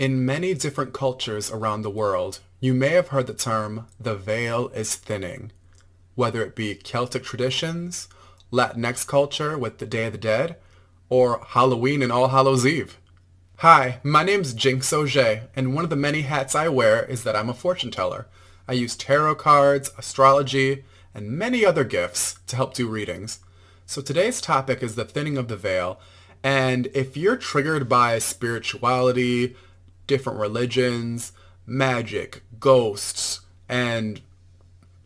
In many different cultures around the world, you may have heard the term, the veil is thinning. Whether it be Celtic traditions, Latinx culture with the Day of the Dead, or Halloween and All Hallows Eve. Hi, my name's Jinx Ogé, and one of the many hats I wear is that I'm a fortune teller. I use tarot cards, astrology, and many other gifts to help do readings. So today's topic is the thinning of the veil, and if you're triggered by spirituality, different religions, magic, ghosts, and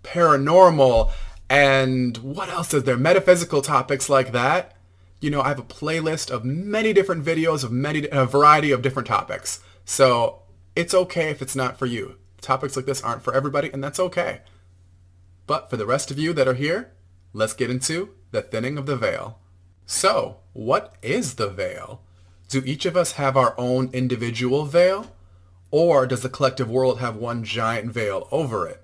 paranormal, and what else is there? Metaphysical topics like that. I have a playlist of many different videos of a variety of different topics. So it's okay if it's not for you. Topics like this aren't for everybody, and that's okay. But for the rest of you that are here, let's get into the thinning of the veil. So, what is the veil? Do each of us have our own individual veil? Or does the collective world have one giant veil over it?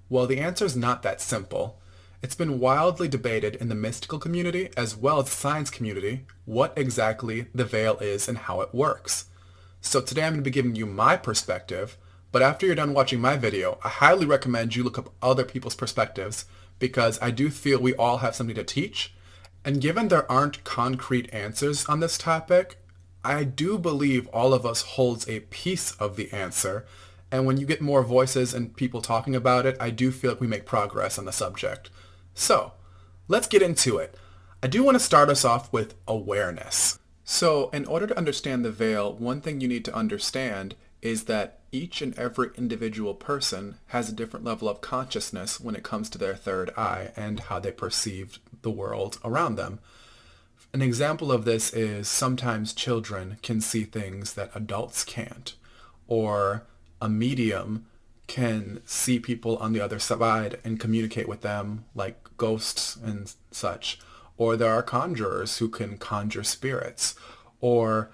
Well, the answer is not that simple. It's been wildly debated in the mystical community as well as the science community what exactly the veil is and how it works. So today I'm going to be giving you my perspective, but after you're done watching my video, I highly recommend you look up other people's perspectives because I do feel we all have something to teach. And given there aren't concrete answers on this topic, I do believe all of us holds a piece of the answer. And when you get more voices and people talking about it, I do feel like we make progress on the subject. So, let's get into it. I do want to start us off with awareness. So, in order to understand the veil, one thing you need to understand is that each and every individual person has a different level of consciousness when it comes to their third eye and how they perceive the world around them. An example of this is sometimes children can see things that adults can't, or a medium can see people on the other side and communicate with them like ghosts and such. Or there are conjurers who can conjure spirits. Or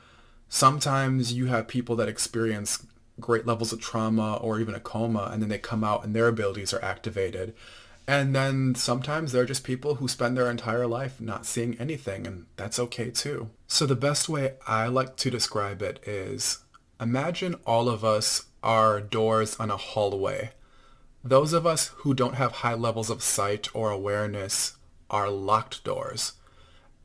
sometimes you have people that experience great levels of trauma or even a coma, and then they come out and their abilities are activated. And then sometimes they're just people who spend their entire life not seeing anything, and that's okay too. So the best way I like to describe it is, imagine all of us are doors on a hallway. Those of us who don't have high levels of sight or awareness are locked doors.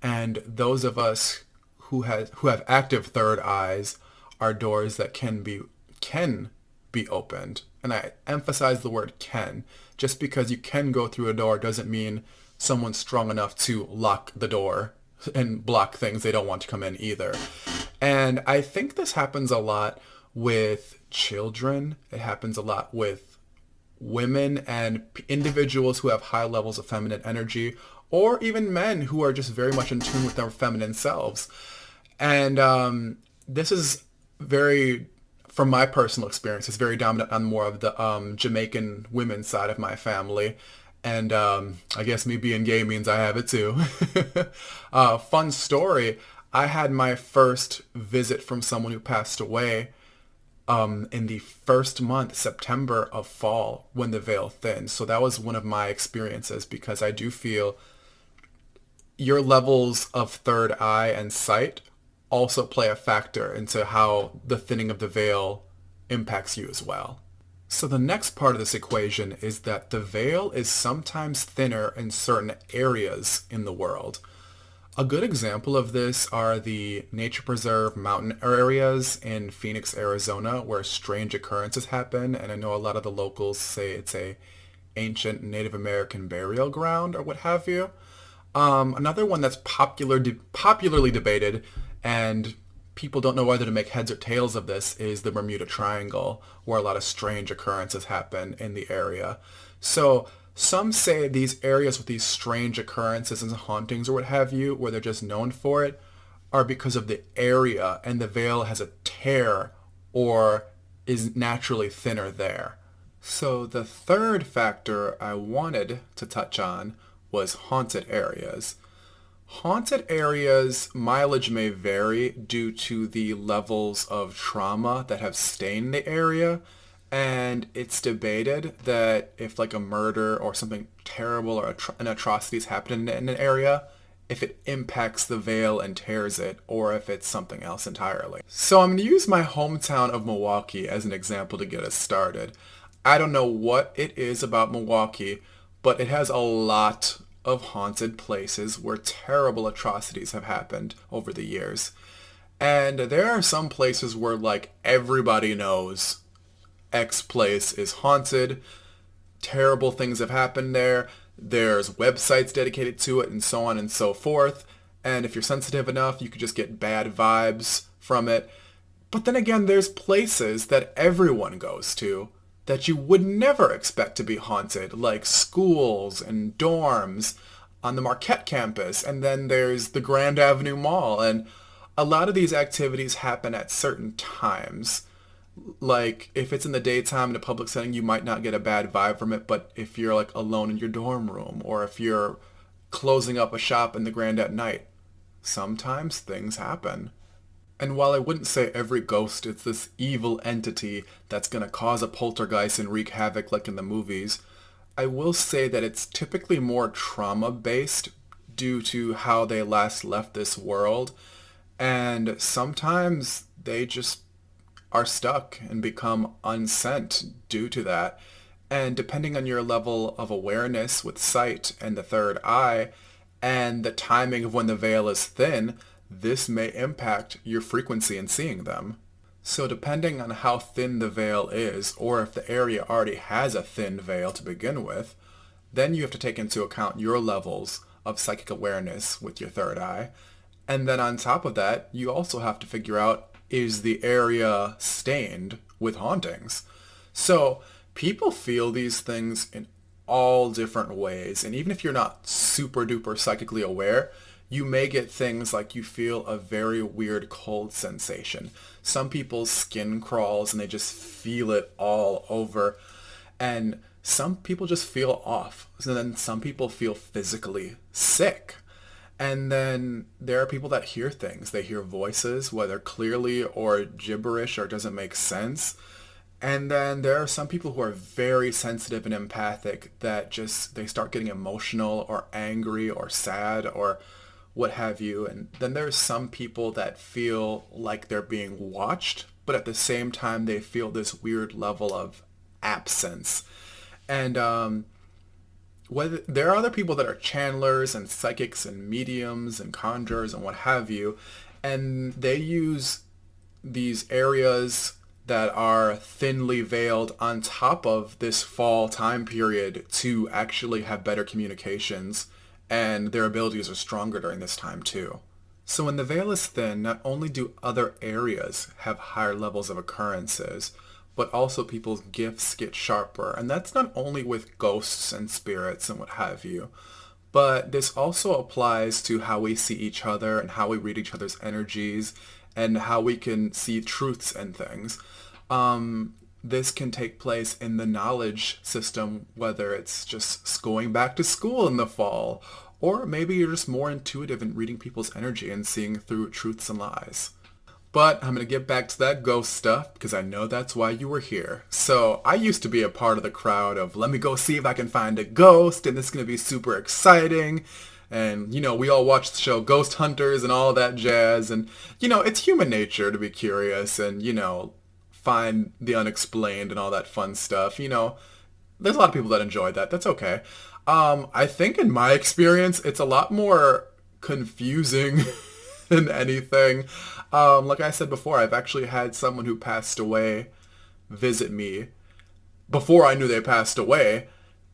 And those of us who have active third eyes are doors that can be opened. And I emphasize the word can. Just because you can go through a door doesn't mean someone's strong enough to lock the door and block things they don't want to come in either. And I think this happens a lot with children. It happens a lot with women and individuals who have high levels of feminine energy, or even men who are just very much in tune with their feminine selves. And this is very, from my personal experience, it's very dominant on more of the Jamaican women's side of my family. And I guess me being gay means I have it too. Fun story, I had my first visit from someone who passed away in the first month, September of fall, when the veil thinned. So that was one of my experiences because I do feel your levels of third eye and sight also play a factor into how the thinning of the veil impacts you as well. So the next part of this equation is that the veil is sometimes thinner in certain areas in the world. A good example of this are the nature preserve mountain areas in Phoenix, Arizona, where strange occurrences happen. And I know a lot of the locals say it's a ancient Native American burial ground or what have you. Another one that's popularly debated, and people don't know whether to make heads or tails of this, is the Bermuda Triangle, where a lot of strange occurrences happen in the area. So some say these areas with these strange occurrences and hauntings or what have you, where they're just known for it, are because of the area and the veil has a tear or is naturally thinner there. So the third factor I wanted to touch on was haunted areas. Haunted areas, mileage may vary due to the levels of trauma that have stained the area. And it's debated that if like a murder or something terrible or an atrocities happen in an area, if it impacts the veil and tears it, or if it's something else entirely. So I'm going to use my hometown of Milwaukee as an example to get us started. I don't know what it is about Milwaukee, but it has a lot of haunted places where terrible atrocities have happened over the years. And there are some places where like everybody knows X place is haunted, terrible things have happened there, there's websites dedicated to it, and so on and so forth. And if you're sensitive enough, you could just get bad vibes from it. But then again, there's places that everyone goes to that you would never expect to be haunted, like schools and dorms on the Marquette campus. And then there's the Grand Avenue Mall. And a lot of these activities happen at certain times. Like if it's in the daytime in a public setting, you might not get a bad vibe from it. But if you're like alone in your dorm room, or if you're closing up a shop in the Grand at night, sometimes things happen. And while I wouldn't say every ghost is this evil entity that's going to cause a poltergeist and wreak havoc like in the movies, I will say that it's typically more trauma-based due to how they last left this world. And sometimes they just are stuck and become unsent due to that. And depending on your level of awareness with sight and the third eye, and the timing of when the veil is thin, this may impact your frequency in seeing them. So depending on how thin the veil is, or if the area already has a thin veil to begin with, then you have to take into account your levels of psychic awareness with your third eye. And then on top of that, you also have to figure out, is the area stained with hauntings? So people feel these things in all different ways. And even if you're not super duper psychically aware, you may get things like you feel a very weird cold sensation. Some people's skin crawls and they just feel it all over. And some people just feel off. And then some people feel physically sick. And then there are people that hear things. They hear voices, whether clearly or gibberish or doesn't make sense. And then there are some people who are very sensitive and empathic that just, they start getting emotional or angry or sad or what have you. And then there's some people that feel like they're being watched, but at the same time they feel this weird level of absence. And whether there are other people that are channelers and psychics and mediums and conjurers and what have you, and they use these areas that are thinly veiled on top of this fall time period to actually have better communications, and their abilities are stronger during this time too. So when the veil is thin, not only do other areas have higher levels of occurrences, but also people's gifts get sharper. And that's not only with ghosts and spirits and what have you, but this also applies to how we see each other and how we read each other's energies and how we can see truths and things. This can take place in the knowledge system, whether it's just going back to school in the fall, or maybe you're just more intuitive in reading people's energy and seeing through truths and lies. But I'm going to get back to that ghost stuff because I know that's why you were here. So I used to be a part of the crowd of, let me go see if I can find a ghost, and this is going to be super exciting. And, you know, we all watch the show Ghost Hunters and all that jazz. And, you know, it's human nature to be curious and, you know, find the unexplained and all that fun stuff. You know, there's a lot of people that enjoy that. That's okay. I think in my experience, it's a lot more confusing than anything. Like I said before, I've actually had someone who passed away visit me before I knew they passed away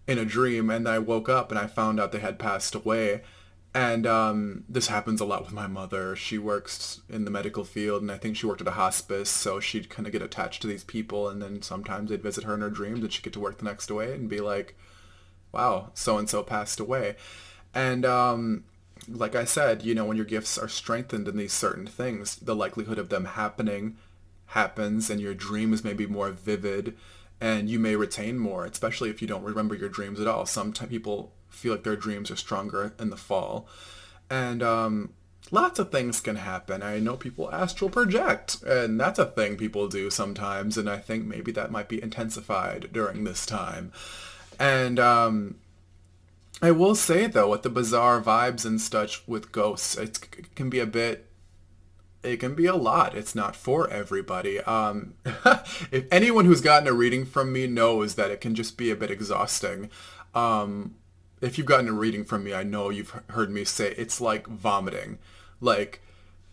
in a dream, and I woke up and I found out they had passed away. And this happens a lot with my mother. She works in the medical field, and I think she worked at a hospice, so she'd kind of get attached to these people, and then sometimes they'd visit her in her dreams, and she'd get to work the next day and be like, wow, so-and-so passed away. And like I said, you know, when your gifts are strengthened in these certain things, the likelihood of them happening happens, and your dreams may be more vivid, and you may retain more, especially if you don't remember your dreams at all. Some people feel like their dreams are stronger in the fall. And lots of things can happen. I know people astral project, and that's a thing people do sometimes, and I think maybe that might be intensified during this time. And I will say though, with the bizarre vibes and such with ghosts, it can be a bit. It can be a lot. It's not for everybody. If anyone who's gotten a reading from me knows that it can just be a bit exhausting. Um, if you've gotten a reading from me, I know you've heard me say it's like vomiting. Like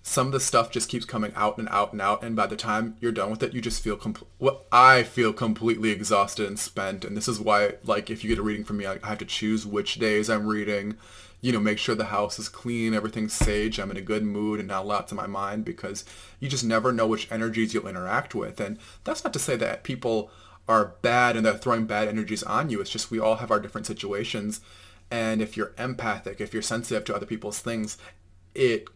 some of the stuff just keeps coming out and out and out, and by the time you're done with it, you just feel well, I feel completely exhausted and spent. And this is why, like, if you get a reading from me, I have to choose which days I'm reading. Make sure the house is clean, everything's sage, I'm in a good mood and not lots in my mind, because you just never know which energies you'll interact with. And that's not to say that people are bad and they're throwing bad energies on you. It's just we all have our different situations. And if you're empathic, if you're sensitive to other people's things, it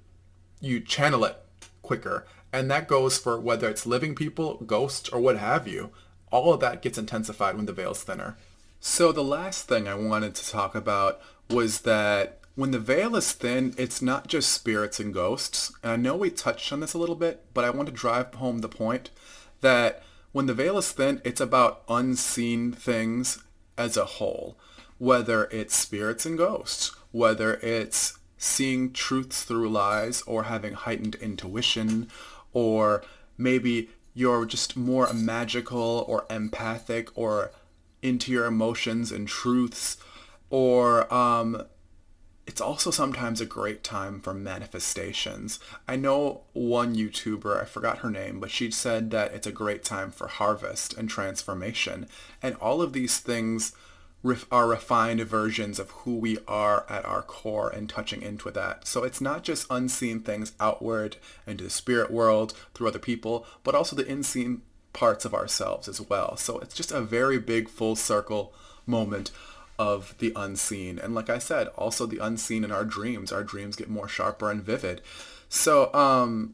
you channel it quicker. And that goes for whether it's living people, ghosts, or what have you. All of that gets intensified when the veil's thinner. So the last thing I wanted to talk about was that when the veil is thin, it's not just spirits and ghosts. And I know we touched on this a little bit, but I want to drive home the point that when the veil is thin, it's about unseen things as a whole. Whether it's spirits and ghosts, whether it's seeing truths through lies or having heightened intuition, or maybe you're just more magical or empathic or into your emotions and truths, or it's also sometimes a great time for manifestations. I know one YouTuber, I forgot her name, but she said that it's a great time for harvest and transformation. And all of these things are refined versions of who we are at our core and touching into that. So it's not just unseen things outward into the spirit world through other people, but also the unseen parts of ourselves as well. So it's just a very big full circle moment of the unseen. And like I said, also the unseen in our dreams. Our dreams get more sharper and vivid. So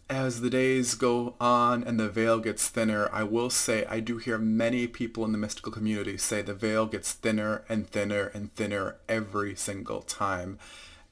as the days go on and the veil gets thinner, I will say I do hear many people in the mystical community say the veil gets thinner and thinner and thinner every single time.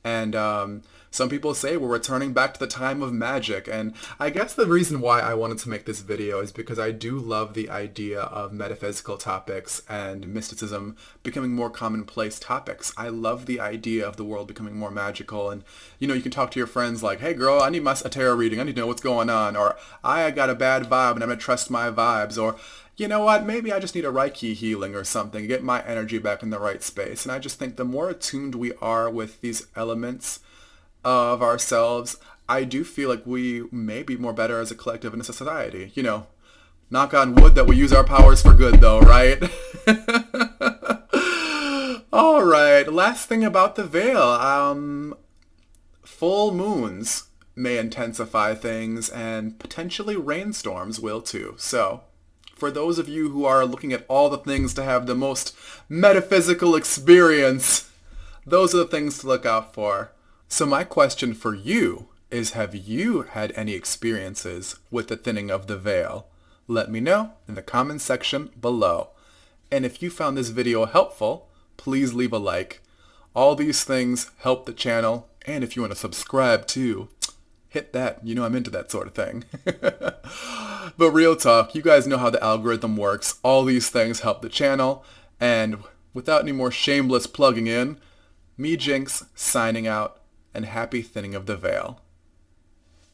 And some people say we're returning back to the time of magic. And I guess the reason why I wanted to make this video is because I do love the idea of metaphysical topics and mysticism becoming more commonplace topics. I love the idea of the world becoming more magical. And, you can talk to your friends like, hey, girl, I need a tarot reading. I need to know what's going on. Or I got a bad vibe and I'm going to trust my vibes. Or, you know what, maybe I just need a Reiki healing or something, get my energy back in the right space. And I just think the more attuned we are with these elements of ourselves, I do feel like we may be more better as a collective in a society. Knock on wood that we use our powers for good though, right? All right, last thing about the veil. Full moons may intensify things, and potentially rainstorms will too. So for those of you who are looking at all the things to have the most metaphysical experience, those are the things to look out for. So my question for you is, have you had any experiences with the thinning of the veil? Let me know in the comments section below. And if you found this video helpful, please leave a like. All these things help the channel, and if you want to subscribe too, hit that. I'm into that sort of thing. But real talk, you guys know how the algorithm works. All these things help the channel. And without any more shameless plugging in, me, Jinx, signing out, and happy thinning of the veil.